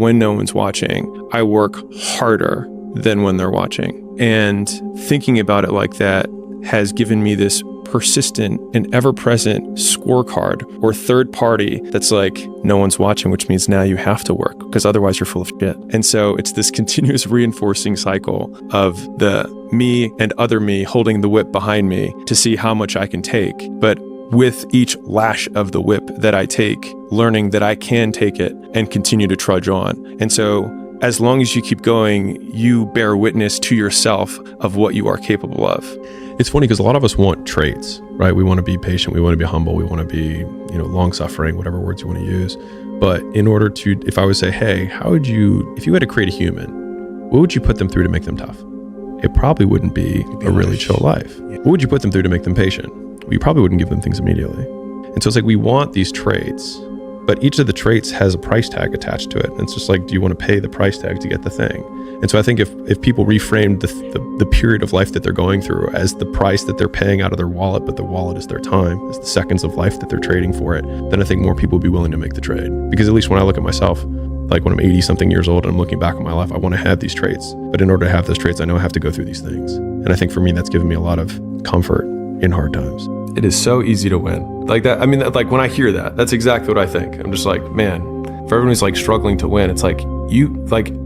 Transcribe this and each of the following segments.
when no one's watching, I work harder than when they're watching. And thinking about it like that has given me this persistent and ever-present scorecard or third party that's like, no one's watching, which means now you have to work because otherwise you're full of shit. And so it's this continuous reinforcing cycle of the me and other me holding the whip behind me to see how much I can take. But with each lash of the whip that I take, learning that I can take it and continue to trudge on. And so as long as you keep going, you bear witness to yourself of what you are capable of. It's funny because a lot of us want traits, right? We want to be patient, we want to be humble, we want to be, long-suffering, whatever words you want to use. But in order to, if I would say, hey, if you had to create a human, what would you put them through to make them tough? It probably wouldn't be a really chill life. Yeah. What would you put them through to make them patient? Well, you probably wouldn't give them things immediately. And so it's like we want these traits, but each of the traits has a price tag attached to it. And it's just like, do you want to pay the price tag to get the thing? And so I think if people reframed the period of life that they're going through as the price that they're paying out of their wallet, but the wallet is their time, is the seconds of life that they're trading for it, then I think more people would be willing to make the trade. Because at least when I look at myself, like when I'm 80 something years old and I'm looking back on my life, I want to have these traits. But in order to have those traits, I know I have to go through these things. And I think for me, that's given me a lot of comfort in hard times. It is so easy to win. Like that, I mean, like when I hear that, that's exactly what I think. I'm just like, man, for everyone who's like struggling to win, it's like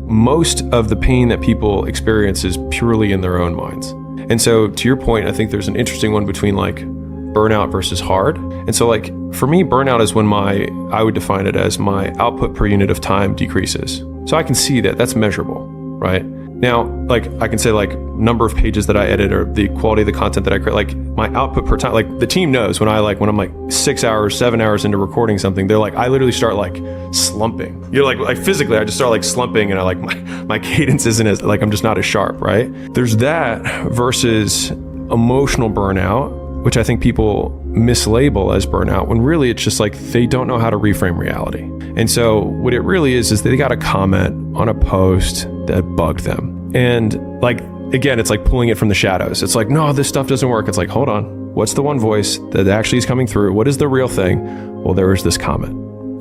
most of the pain that people experience is purely in their own minds. And so to your point, I think there's an interesting one between like burnout versus hard. And so like for me, burnout is when I would define it as my output per unit of time decreases. So I can see that that's measurable, right? Now, like I can say like number of pages that I edit or the quality of the content that I create, like my output per time, like the team knows when I'm like 6 hours, 7 hours into recording something, they're like, I literally start like slumping. Like physically, I just start like slumping and I like my cadence isn't as like, I'm just not as sharp, right? There's that versus emotional burnout, which I think people mislabel as burnout when really it's just like they don't know how to reframe reality. And so what it really is they got a comment on a post that bugged them. And like, again, it's like pulling it from the shadows. It's like, no, this stuff doesn't work. It's like, hold on. What's the one voice that actually is coming through? What is the real thing? Well, there is this comment.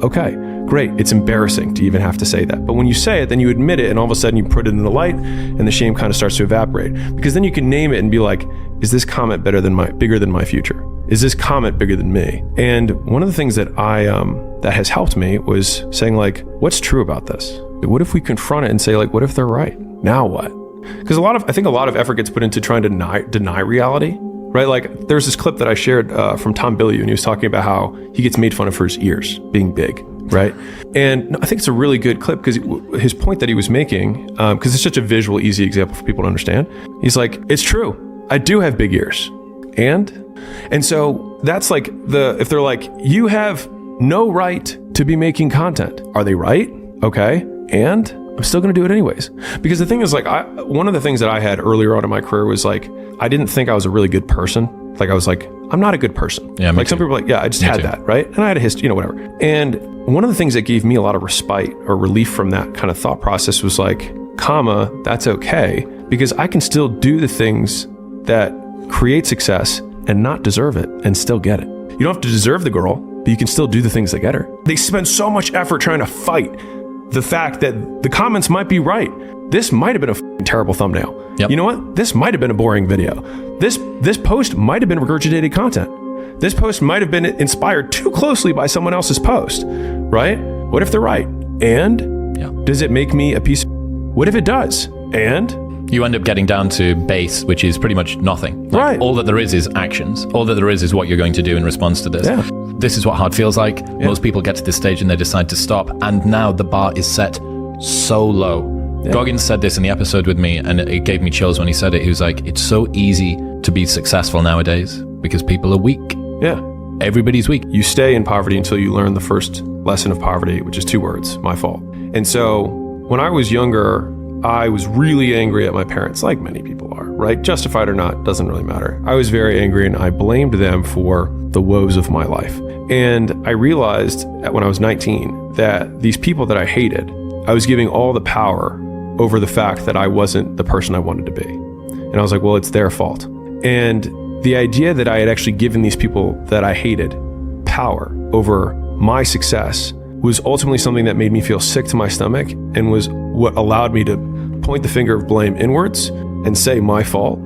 Okay, great. It's embarrassing to even have to say that. But when you say it, then you admit it and all of a sudden you put it in the light and the shame kind of starts to evaporate. Because then you can name it and be like, is this comment bigger than my future? Is this comment bigger than me? And one of the things that that has helped me was saying like, what's true about this? What if we confront it and say like, what if they're right? Now what? Because I think a lot of effort gets put into trying to deny reality, right? Like there's this clip that I shared from Tom Bilyeu, and he was talking about how he gets made fun of for his ears being big, right? And I think it's a really good clip because his point that he was making, because it's such a visual, easy example for people to understand. He's like, it's true. I do have big ears. And so that's like if they're like, you have no right to be making content. Are they right? Okay. And I'm still going to do it anyways. Because the thing is like, one of the things that I had earlier on in my career was like, I didn't think I was a really good person. Like I was like, I'm not a good person. Yeah, like some people are like, yeah, I just had that, right? And I had a history, whatever. And one of the things that gave me a lot of respite or relief from that kind of thought process was like, that's okay. Because I can still do the things that create success and not deserve it and still get it. You don't have to deserve the girl, but you can still do the things that get her. They spend so much effort trying to fight the fact that the comments might be right. This might have been a terrible thumbnail. Yep. You know what? This might have been a boring video. This post might have been regurgitated content. This post might have been inspired too closely by someone else's post, right? What if they're right? And does it make me a piece of... What if it does? And... You end up getting down to base, which is pretty much nothing. Like, right. All that there is actions. All that there is what you're going to do in response to this. Yeah. This is what hard feels like. Yeah. Most people get to this stage and they decide to stop. And now the bar is set so low. Yeah. Goggins said this in the episode with me, and it gave me chills when he said it. He was like, it's so easy to be successful nowadays because people are weak. Yeah. Everybody's weak. You stay in poverty until you learn the first lesson of poverty, which is 2 words, my fault. And so when I was younger, I was really angry at my parents, like many people are, right? Justified or not, doesn't really matter. I was very angry and I blamed them for the woes of my life. And I realized when I was 19 that these people that I hated, I was giving all the power over the fact that I wasn't the person I wanted to be. And I was like, well, it's their fault. And the idea that I had actually given these people that I hated power over my success was ultimately something that made me feel sick to my stomach and was what allowed me to point the finger of blame inwards and say my fault,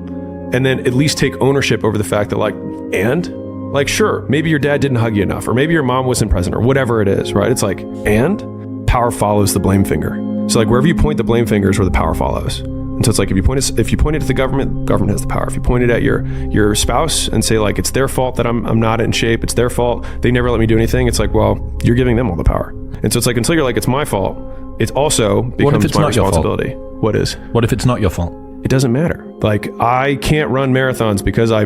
and then at least take ownership over the fact that like, sure, maybe your dad didn't hug you enough, or maybe your mom wasn't present, or whatever it is, right? It's like, and power follows the blame finger. So like wherever you point the blame finger is where the power follows. And so it's like if you point it at the government has the power. If you point it at your spouse and say like it's their fault that I'm not in shape, it's their fault, they never let me do anything, it's like, well, you're giving them all the power. And so it's like until you're like it's my fault, it also becomes my responsibility. What is? What if it's not your fault? It doesn't matter. Like I can't run marathons because I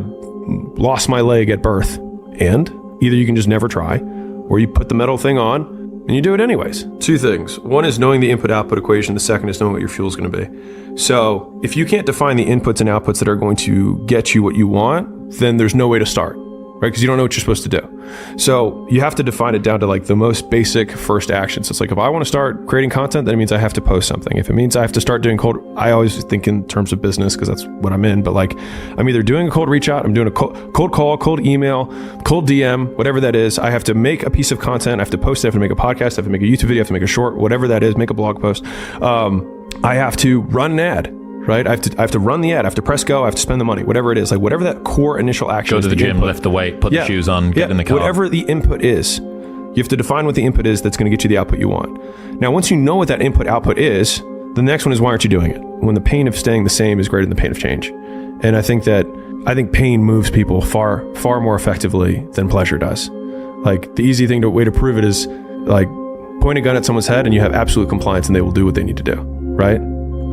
lost my leg at birth. And either you can just never try, or you put the metal thing on and you do it anyways. Two things. One is knowing the input-output equation. The second is knowing what your fuel is going to be. So if you can't define the inputs and outputs that are going to get you what you want, then there's no way to start, right? Because you don't know what you're supposed to do. So you have to define it down to like the most basic first actions. So it's like, if I want to start creating content, then it means I have to post something. If it means I have to start doing I always think in terms of business because that's what I'm in, but like I'm either doing a cold reach out, I'm doing a cold call, cold email, cold DM, whatever that is. I have to make a piece of content. I have to post it. I have to make a podcast. I have to make a YouTube video. I have to make a short, whatever that is, make a blog post. I have to run an ad. Right? I have to run the ad. I have to press go. I have to spend the money. Whatever it is, like whatever that core initial action. Go to the gym, lift the weight, put the shoes on, get in the car. Whatever the input is, you have to define what the input is that's going to get you the output you want. Now, once you know what that input output is, the next one is why aren't you doing it? When the pain of staying the same is greater than the pain of change. And I think pain moves people far more effectively than pleasure does. Like the easy way to prove it is like point a gun at someone's head and you have absolute compliance and they will do what they need to do, right?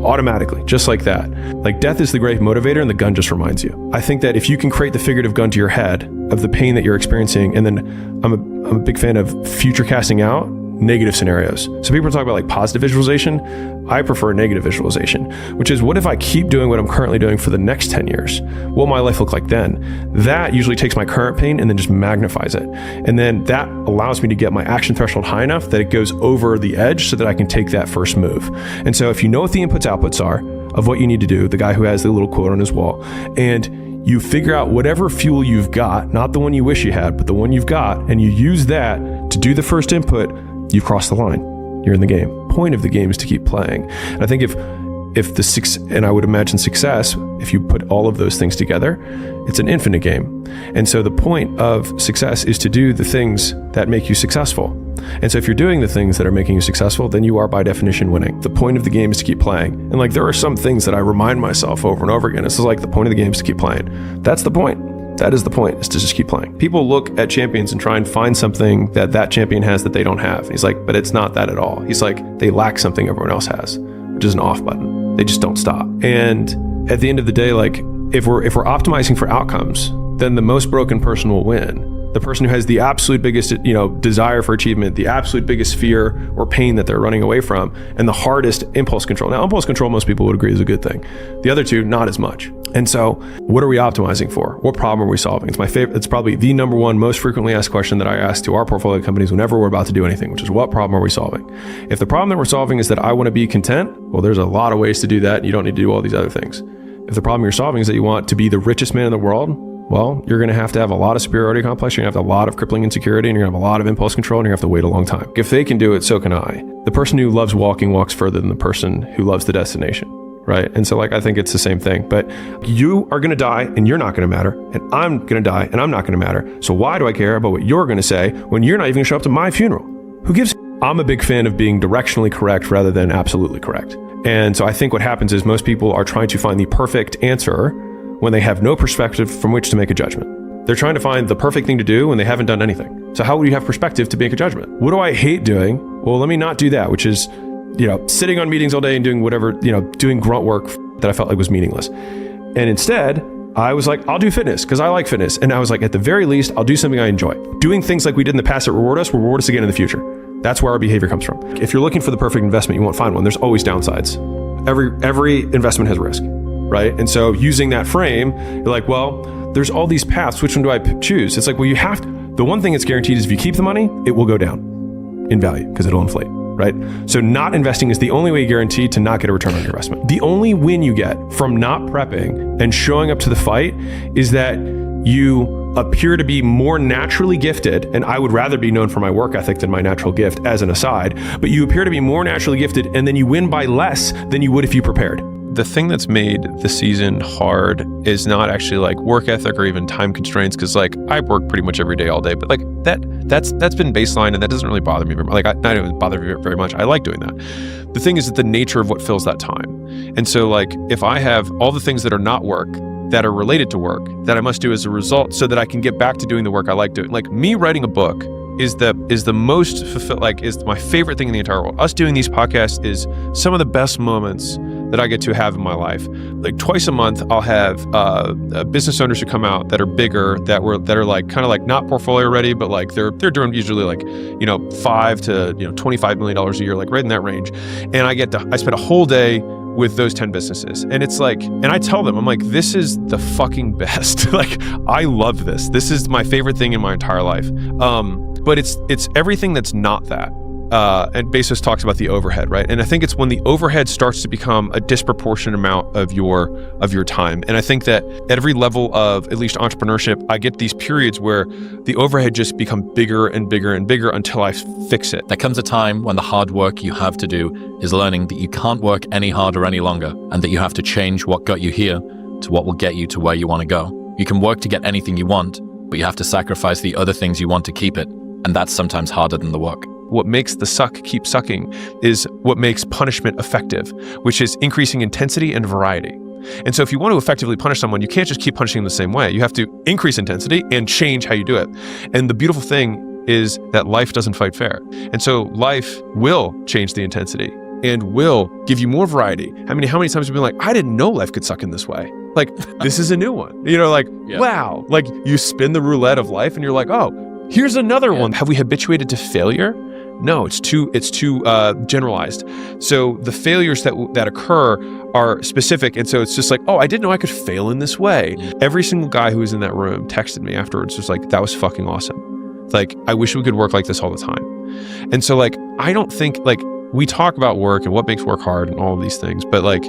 Automatically, just like that. Like death is the great motivator and the gun just reminds you. I think that if you can create the figurative gun to your head of the pain that you're experiencing, and then I'm a big fan of future casting out negative scenarios. So people talk about like positive visualization. I prefer negative visualization, which is what if I keep doing what I'm currently doing for the next 10 years? What will my life look like then? That usually takes my current pain and then just magnifies it. And then that allows me to get my action threshold high enough that it goes over the edge so that I can take that first move. And so if you know what the inputs outputs are of what you need to do, the guy who has the little quote on his wall, and you figure out whatever fuel you've got, not the one you wish you had, but the one you've got, and you use that to do the first input, you've crossed the line. You're in the game. Point of the game is to keep playing. And I think if and I would imagine success, if you put all of those things together, it's an infinite game. And so the point of success is to do the things that make you successful. And so if you're doing the things that are making you successful, then you are by definition winning. The point of the game is to keep playing. And like there are some things that I remind myself over and over again. It's like the point of the game is to keep playing. That's the point. That is the point, is to just keep playing. People look at champions and try and find something that champion has that they don't have. And he's like, but it's not that at all. He's like, they lack something everyone else has, which is an off button. They just don't stop. And at the end of the day, like if we're optimizing for outcomes, then the most broken person will win. The person who has the absolute biggest, desire for achievement, the absolute biggest fear or pain that they're running away from, and the hardest impulse control. Now, impulse control, most people would agree is a good thing. The other two, not as much. And so what are we optimizing for? What problem are we solving? It's my favorite. It's probably the number one most frequently asked question that I ask to our portfolio companies whenever we're about to do anything, which is what problem are we solving? If the problem that we're solving is that I want to be content, well, there's a lot of ways to do that. And you don't need to do all these other things. If the problem you're solving is that you want to be the richest man in the world, well, you're going to have a lot of superiority complex. You're going to have a lot of crippling insecurity, and you're going to have a lot of impulse control, and you're going to have to wait a long time. If they can do it, so can I. The person who loves walking walks further than the person who loves the destination, right? And so I think it's the same thing. But you are going to die, and you're not going to matter. And I'm going to die, and I'm not going to matter. So why do I care about what you're going to say when you're not even going to show up to my funeral? Who gives? I'm a big fan of being directionally correct rather than absolutely correct. And so I think what happens is most people are trying to find the perfect answer when they have no perspective from which to make a judgment. They're trying to find the perfect thing to do when they haven't done anything. So how would you have perspective to make a judgment? What do I hate doing? Well, let me not do that, which is, sitting on meetings all day and doing whatever, doing grunt work that I felt like was meaningless. And instead, I was like, I'll do fitness because I like fitness. And I was like, at the very least, I'll do something I enjoy. Doing things like we did in the past that reward us will reward us again in the future. That's where our behavior comes from. If you're looking for the perfect investment, you won't find one. There's always downsides. Every investment has risk. Right? And so using that frame, you're like, well, there's all these paths. Which one do I choose? It's like, well, the one thing that's guaranteed is if you keep the money, it will go down in value because it'll inflate, right? So not investing is the only way guaranteed to not get a return on your investment. The only win you get from not prepping and showing up to the fight is that you appear to be more naturally gifted, and I would rather be known for my work ethic than my natural gift as an aside, but you appear to be more naturally gifted, and then you win by less than you would if you prepared. The thing that's made the season hard is not actually like work ethic or even time constraints, because like I work pretty much every day all day, but like that's been baseline, and that doesn't really bother me very much. Like I don't bother me very much. I like doing that. The thing is the nature of what fills that time. And so like if I have all the things that are not work that are related to work that I must do as a result so that I can get back to doing the work I like doing. Like me writing a book is the most is my favorite thing in the entire world. Us doing these podcasts is some of the best moments that I get to have in my life. Like twice a month, I'll have business owners who come out that are bigger, that are like kind of like not portfolio ready, but like they're doing usually like $5 to $25 million a year, like right in that range. And I spend a whole day with those 10 businesses. And it's like, and I tell them, I'm like, this is the fucking best. Like, I love this. This is my favorite thing in my entire life. But it's everything that's not that. And Bezos talks about the overhead, right? And I think it's when the overhead starts to become a disproportionate amount of your time. And I think that at every level of at least entrepreneurship, I get these periods where the overhead just become bigger and bigger and bigger until I fix it. There comes a time when the hard work you have to do is learning that you can't work any harder any longer, and that you have to change what got you here to what will get you to where you want to go. You can work to get anything you want, but you have to sacrifice the other things you want to keep it. And that's sometimes harder than the work. What makes the suck keep sucking is what makes punishment effective, which is increasing intensity and variety. And so if you want to effectively punish someone, you can't just keep punishing them the same way. You have to increase intensity and change how you do it. And the beautiful thing is that life doesn't fight fair. And so life will change the intensity and will give you more variety. How many times have you been like, I didn't know life could suck in this way? Like, this is a new one. Wow. Like you spin the roulette of life and you're like, oh, here's another one. Have we habituated to failure? No, it's too generalized. So the failures that occur are specific, and so it's just like, oh, I didn't know I could fail in this way. Every single guy who was in that room texted me afterwards, just like, that was fucking awesome. Like, I wish we could work like this all the time. And so like, I don't think, like, we talk about work and what makes work hard and all of these things, but like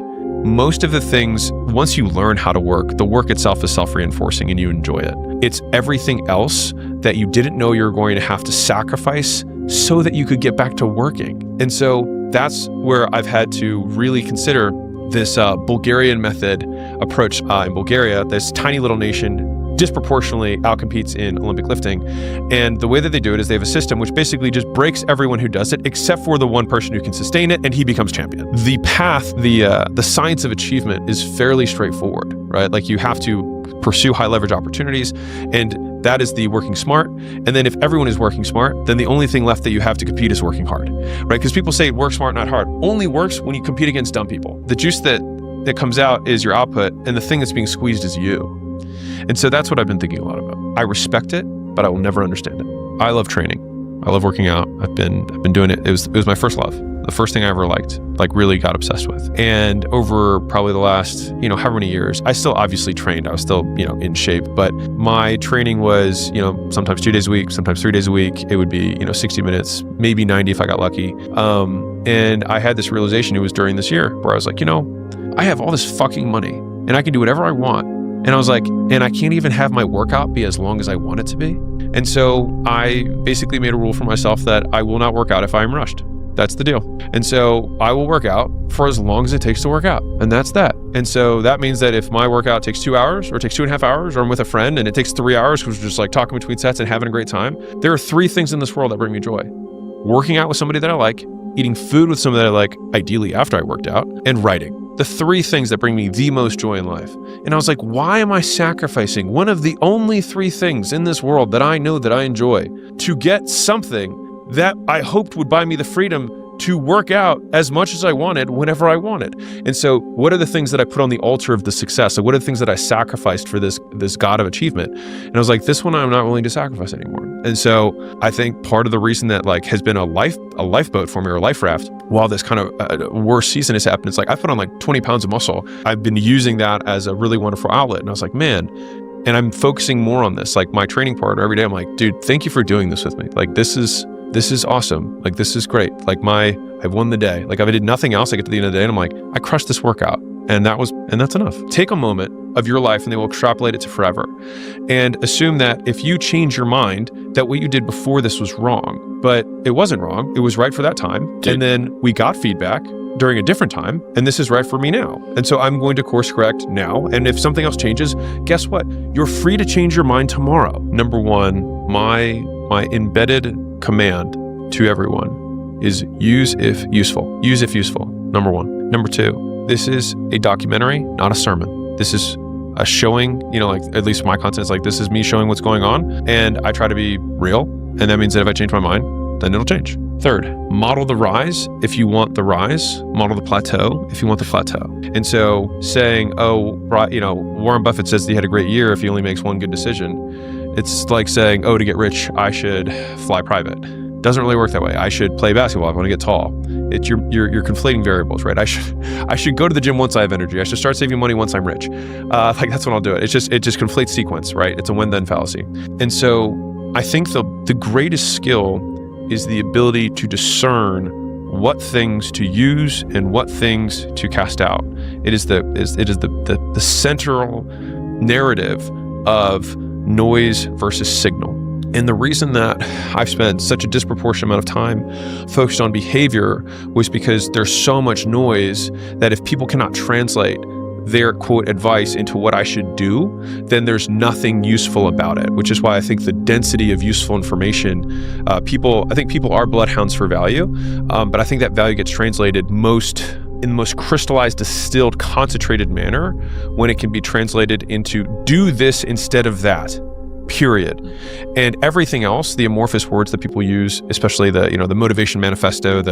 most of the things, once you learn how to work, the work itself is self-reinforcing and you enjoy it. It's everything else that you didn't know you were going to have to sacrifice so that you could get back to working. And so that's where I've had to really consider this Bulgarian method approach. In Bulgaria, this tiny little nation disproportionately outcompetes in Olympic lifting. And the way that they do it is they have a system which basically just breaks everyone who does it, except for the one person who can sustain it, and he becomes champion. The path, the science of achievement is fairly straightforward, right? Like you have to pursue high leverage opportunities, and that is the working smart. And then if everyone is working smart, then the only thing left that you have to compete is working hard, right? Because people say work smart, not hard. Only works when you compete against dumb people. The juice that comes out is your output, and the thing that's being squeezed is you. And so that's what I've been thinking a lot about. I respect it, but I will never understand it. I love training. I love working out. I've been doing it. It was my first love. The first thing I ever liked, like really got obsessed with. And over probably the last, however many years, I still obviously trained. I was still, in shape, but my training was, sometimes 2 days a week, sometimes 3 days a week. It would be, 60 minutes, maybe 90 if I got lucky. And I had this realization, it was during this year, where I was like, I have all this fucking money and I can do whatever I want. And I was like, and I can't even have my workout be as long as I want it to be. And so I basically made a rule for myself that I will not work out if I am rushed. That's the deal. And so I will work out for as long as it takes to work out. And that's that. And so that means that if my workout takes 2 hours or takes 2.5 hours, or I'm with a friend and it takes 3 hours because we're just like talking between sets and having a great time, there are 3 things in this world that bring me joy. Working out with somebody that I like, eating food with somebody that I like, ideally after I worked out, and writing. The 3 things that bring me the most joy in life. And I was like, why am I sacrificing one of the only 3 things in this world that I know that I enjoy to get something that I hoped would buy me the freedom to work out as much as I wanted whenever I wanted? And so what are the things that I put on the altar of the success? So what are the things that I sacrificed for this god of achievement? And I was like, this one I'm not willing to sacrifice anymore. And so I think part of the reason that like has been a lifeboat for me, or a life raft, while this kind of worst season has happened, it's like I put on like 20 pounds of muscle. I've been using that as a really wonderful outlet. And I was like, man, and I'm focusing more on this. Like my training partner every day, I'm like, dude, thank you for doing this with me. Like this is awesome. Like, this is great. Like I won the day. Like if I did nothing else, I get to the end of the day and I'm like, I crushed this workout. And that's enough. Take a moment of your life and they will extrapolate it to forever. And assume that if you change your mind, that what you did before this was wrong. But it wasn't wrong. It was right for that time. Dude. And then we got feedback during a different time, and this is right for me now. And so I'm going to course correct now. And if something else changes, guess what? You're free to change your mind tomorrow. Number one, my embedded command to everyone is use if useful. Use if useful, number one. Number two, this is a documentary, not a sermon. This is a showing, like at least my content is like, this is me showing what's going on. And I try to be real. And that means that if I change my mind, then it'll change. Third, model the rise if you want the rise, model the plateau if you want the plateau. And so saying, Warren Buffett says that he had a great year if he only makes one good decision. It's like saying, to get rich, I should fly private. Doesn't really work that way. I should play basketball if I want to get tall. It's you're conflating variables, right? I should go to the gym once I have energy. I should start saving money once I'm rich. That's when I'll do it. It just conflates sequence, right? It's a when-then fallacy. And so I think the greatest skill is the ability to discern what things to use and what things to cast out. It is the central narrative of noise versus signal. And the reason that I've spent such a disproportionate amount of time focused on behavior was because there's so much noise that if people cannot translate their quote advice into what I should do, then there's nothing useful about it, which is why I think the density of useful information, I think people are bloodhounds for value, but I think that value gets translated in the most crystallized, distilled, concentrated manner when it can be translated into do this instead of that. Period. And everything else, the amorphous words that people use, especially the motivation manifesto,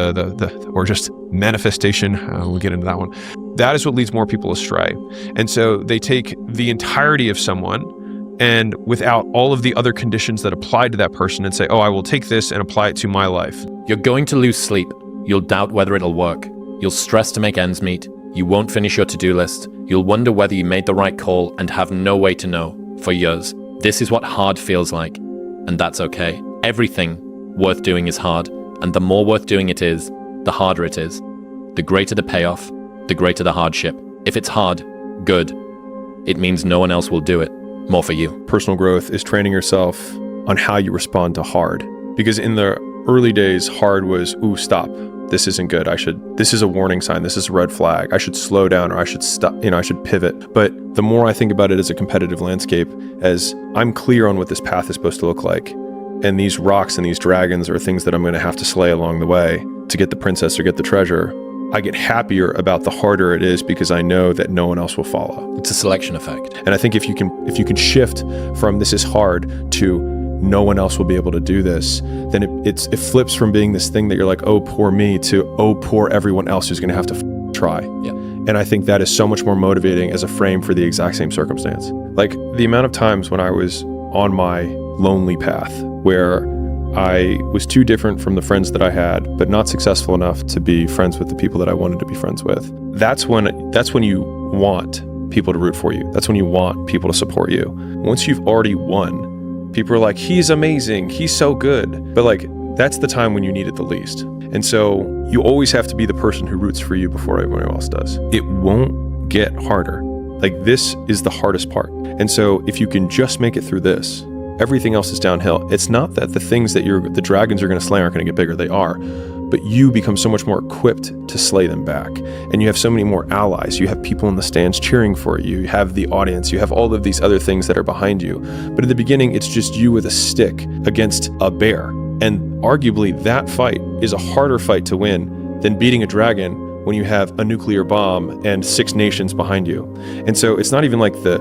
or just manifestation, we'll get into that one. That is what leads more people astray. And so they take the entirety of someone and without all of the other conditions that apply to that person and say, I will take this and apply it to my life. You're going to lose sleep. You'll doubt whether it'll work. You'll stress to make ends meet. You won't finish your to-do list. You'll wonder whether you made the right call and have no way to know for years. This is what hard feels like, and that's okay. Everything worth doing is hard, and the more worth doing it is, the harder it is. The greater the payoff, the greater the hardship. If it's hard, good. It means no one else will do it. More for you. Personal growth is training yourself on how you respond to hard. Because in the early days, hard was, stop. This isn't good. This is a warning sign. This is a red flag. I should slow down or I should stop, I should pivot. But the more I think about it as a competitive landscape, as I'm clear on what this path is supposed to look like, and these rocks and these dragons are things that I'm going to have to slay along the way to get the princess or get the treasure, I get happier about the harder it is because I know that no one else will follow. It's a selection effect. And I think if you can shift from this is hard to no one else will be able to do this, then it flips from being this thing that you're like, poor me, to poor everyone else who's going to have to try. Yeah. And I think that is so much more motivating as a frame for the exact same circumstance. Like the amount of times when I was on my lonely path where I was too different from the friends that I had, but not successful enough to be friends with the people that I wanted to be friends with. That's when you want people to root for you. That's when you want people to support you. Once you've already won, people are like, he's amazing, he's so good. But that's the time when you need it the least. And so you always have to be the person who roots for you before everyone else does. It won't get harder. This is the hardest part. And so if you can just make it through this, everything else is downhill. It's not that the things that the dragons are going to slay aren't going to get bigger. They are. But you become so much more equipped to slay them back. And you have so many more allies. You have people in the stands cheering for you. You have the audience. You have all of these other things that are behind you. But at the beginning, it's just you with a stick against a bear. And arguably, that fight is a harder fight to win than beating a dragon when you have a nuclear bomb and 6 nations behind you. And so it's not even like the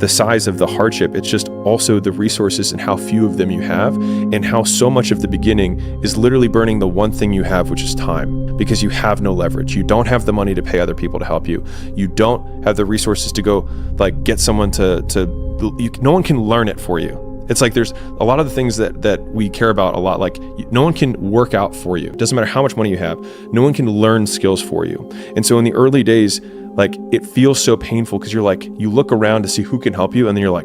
size of the hardship, it's just also the resources and how few of them you have, and how so much of the beginning is literally burning the one thing you have, which is time, because you have no leverage. You don't have the money to pay other people to help you. You don't have the resources to go get someone no one can learn it for you. It's like there's a lot of the things that we care about a lot, no one can work out for you. It doesn't matter how much money you have. No one can learn skills for you. And so in the early days, it feels so painful because you look around to see who can help you, and then you're like,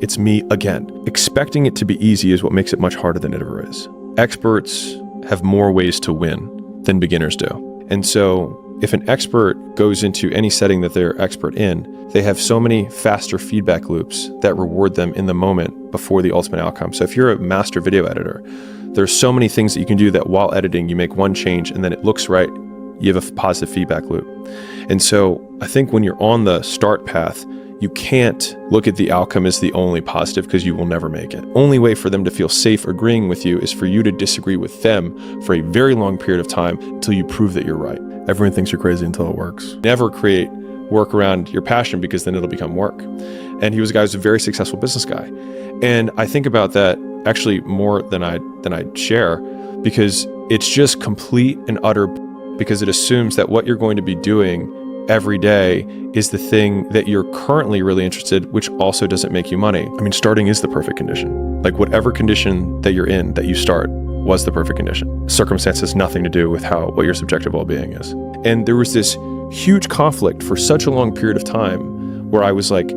it's me again. Expecting it to be easy is what makes it much harder than it ever is. Experts have more ways to win than beginners do. And so if an expert goes into any setting that they're expert in, they have so many faster feedback loops that reward them in the moment before the ultimate outcome. So if you're a master video editor, there's so many things that you can do that while editing, you make one change and then it looks right. You have a positive feedback loop. And so I think when you're on the start path, you can't look at the outcome as the only positive because you will never make it. Only way for them to feel safe agreeing with you is for you to disagree with them for a very long period of time until you prove that you're right. Everyone thinks you're crazy until it works. Never create work around your passion because then it'll become work. And he was a guy who's a very successful business guy. And I think about that actually more than I share, because it's just complete and utter, because it assumes that what you're going to be doing every day is the thing that you're currently really interested, which also doesn't make you money. I mean, starting is the perfect condition. Like whatever condition that you're in that you start was the perfect condition. Circumstance has nothing to do with what your subjective well-being is. And there was this huge conflict for such a long period of time where I was like,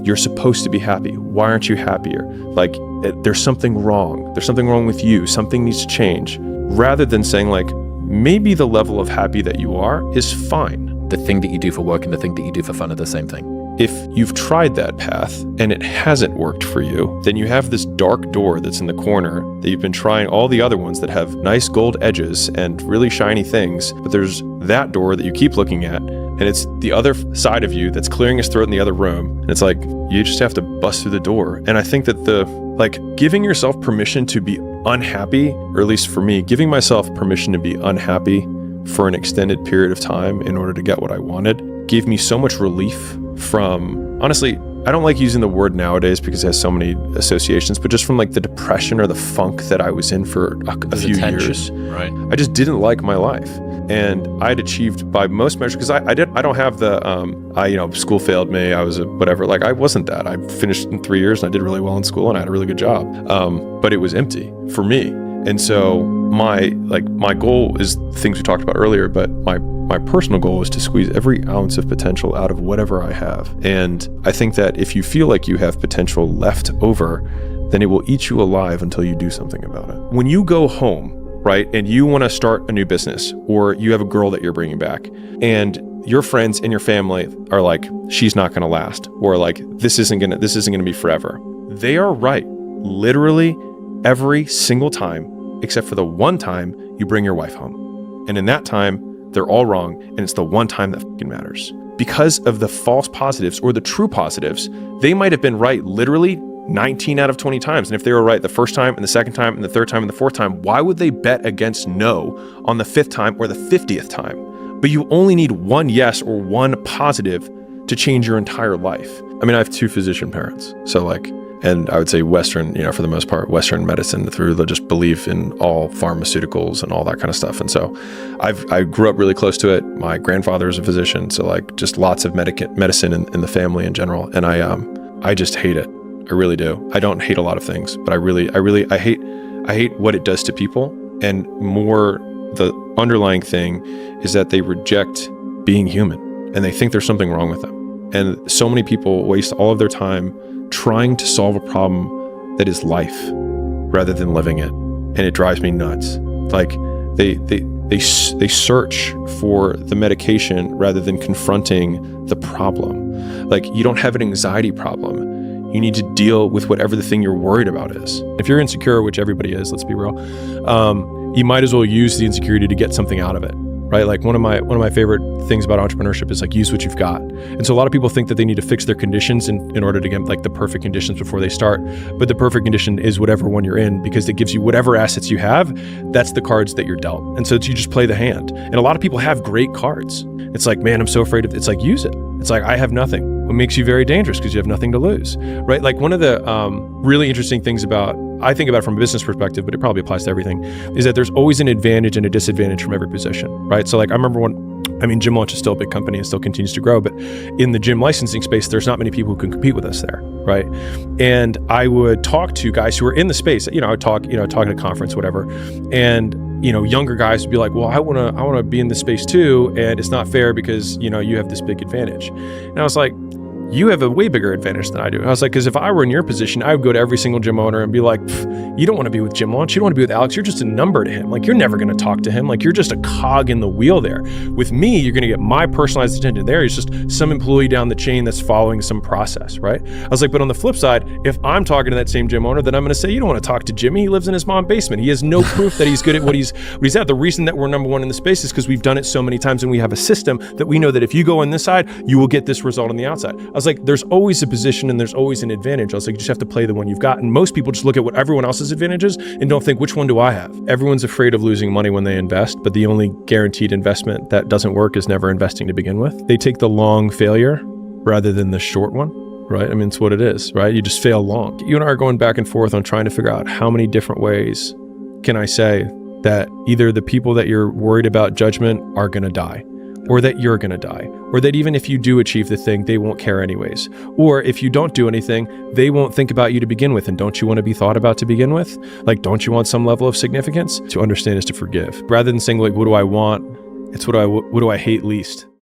you're supposed to be happy. Why aren't you happier? Like, there's something wrong. There's something wrong with you. Something needs to change. Rather than saying like, maybe the level of happy that you are is fine. The thing that you do for work and the thing that you do for fun are the same thing. If you've tried that path and it hasn't worked for you, then you have this dark door that's in the corner that you've been trying all the other ones that have nice gold edges and really shiny things, but there's that door that you keep looking at, and it's the other side of you that's clearing his throat in the other room. And it's like, you just have to bust through the door. And I think that giving yourself permission to be unhappy, or at least for me, giving myself permission to be unhappy for an extended period of time in order to get what I wanted, gave me so much relief from, honestly, I don't like using the word nowadays because it has so many associations, but just from like the depression or the funk that I was in for a few years. Right. I just didn't like my life. And I'd achieved by most measures, because I don't have the, school failed me. I was whatever. Like, I wasn't that. I finished in 3 years and I did really well in school and I had a really good job. But it was empty for me. And so my goal is things we talked about earlier, but my personal goal is to squeeze every ounce of potential out of whatever I have. And I think that if you feel like you have potential left over, then it will eat you alive until you do something about it. When you go home, right, and you want to start a new business, or you have a girl that you're bringing back, and your friends and your family are like, she's not going to last, or like, this isn't going to be forever. They are right, literally every single time, except for the one time you bring your wife home. And in that time, they're all wrong, and it's the one time that fucking matters. Because of the false positives or the true positives, they might have been right literally 19 out of 20 times. And if they were right the first time and the second time and the third time and the fourth time, why would they bet against no on the fifth time or the 50th time? But you only need one yes or one positive to change your entire life. I mean, I have 2 physician parents. So and I would say Western, for the most part, Western medicine through the just belief in all pharmaceuticals and all that kind of stuff. And so I grew up really close to it. My grandfather is a physician. So just lots of medicine in the family in general. And I just hate it. I really do. I don't hate a lot of things, but I hate what it does to people. And more, the underlying thing is that they reject being human and they think there's something wrong with them. And so many people waste all of their time trying to solve a problem that is life rather than living it. And it drives me nuts. Like they search for the medication rather than confronting the problem. Like, you don't have an anxiety problem. You need to deal with whatever the thing you're worried about is. If you're insecure, which everybody is, let's be real, you might as well use the insecurity to get something out of it. Right? Like one of my favorite things about entrepreneurship is use what you've got. And so a lot of people think that they need to fix their conditions in order to get the perfect conditions before they start. But the perfect condition is whatever one you're in, because it gives you whatever assets you have. That's the cards that you're dealt. And so you just play the hand. And a lot of people have great cards. It's like, man, I'm so afraid of, it's like, use it. It's like, I have nothing. What makes you very dangerous because you have nothing to lose, right? Like one of the really interesting things I think about it from a business perspective, but it probably applies to everything, is that there's always an advantage and a disadvantage from every position, right? So I remember Gym Launch is still a big company and still continues to grow, but in the gym licensing space, there's not many people who can compete with us there, right? And I would talk to guys who were in the space, I would talk at a conference, whatever, and younger guys would be like, well, I want to be in this space too, and it's not fair because you have this big advantage. And I was like, you have a way bigger advantage than I do. I was like, because if I were in your position, I would go to every single gym owner and be like, you don't want to be with Jim Launch. You don't want to be with Alex. You're just a number to him. Like, you're never going to talk to him. Like, you're just a cog in the wheel there. With me, you're going to get my personalized attention. There is just some employee down the chain that's following some process, right? I was like, but on the flip side, if I'm talking to that same gym owner, then I'm going to say, you don't want to talk to Jimmy. He lives in his mom's basement. He has no proof that he's good at what he's at. The reason that we're number one in the space is because we've done it so many times, and we have a system that we know that if you go on this side, you will get this result on the outside. I was like, there's always a position and there's always an advantage. I was like, you just have to play the one you've got. And most people just look at what everyone else's advantage is and don't think, which one do I have? Everyone's afraid of losing money when they invest, but the only guaranteed investment that doesn't work is never investing to begin with. They take the long failure rather than the short one, right? I mean, it's what it is, right? You just fail long. You and I are going back and forth on trying to figure out how many different ways can I say that either the people that you're worried about judgment are going to die, or that you're going to die, or that even if you do achieve the thing, they won't care anyways. Or if you don't do anything, they won't think about you to begin with. And don't you want to be thought about to begin with? Like, don't you want some level of significance? To understand is to forgive. Rather than saying, like, what do I want? It's what do I hate least?